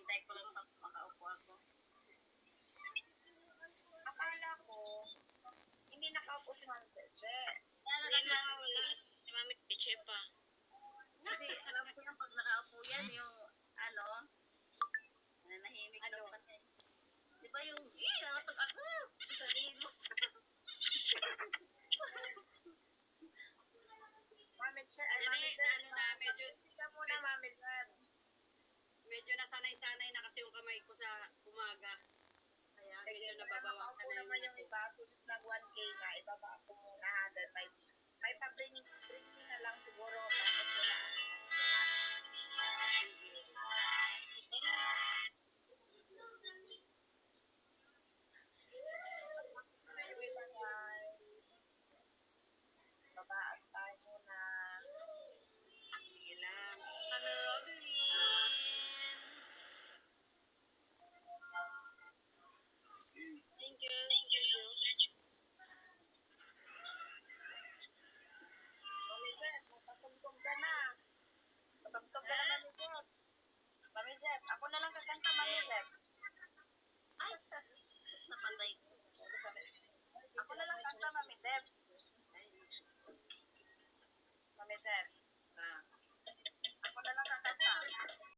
Hintay ko lang makaupo ako. Akala ko, hindi nakaupo si Ma'am Peche. Hindi na, wala. Si Mami Piche pa. Kasi alam ko yung pag nakaupo yan, yung nanahimik daw pati. Di ba yung, nakatag ako! Sabihin mo. Mami Che, ay Mami Zen. Sige muna, Mami Zen. Medyo nasanay-sanay na kasi yung kamay ko sa umaga. Kaya Sige, medyo para nababawasan makaupo na naman yung yung iba. Since nag 1K na, ibaba ko muna ha. Then may pa-bring na lang siguro. Tapos wala. May iba guys. Babaan tayo muna. Sige lang. Ano, Robin? Thank you. Mami Zen, magpatugtog ka na. Patugtog ka na, Mami Zen. Mami Zen, ako na lang kakanta, Mami Zen. Ay, napatay ko. Ako na lang kanta, Mami Zen. Mami Zen.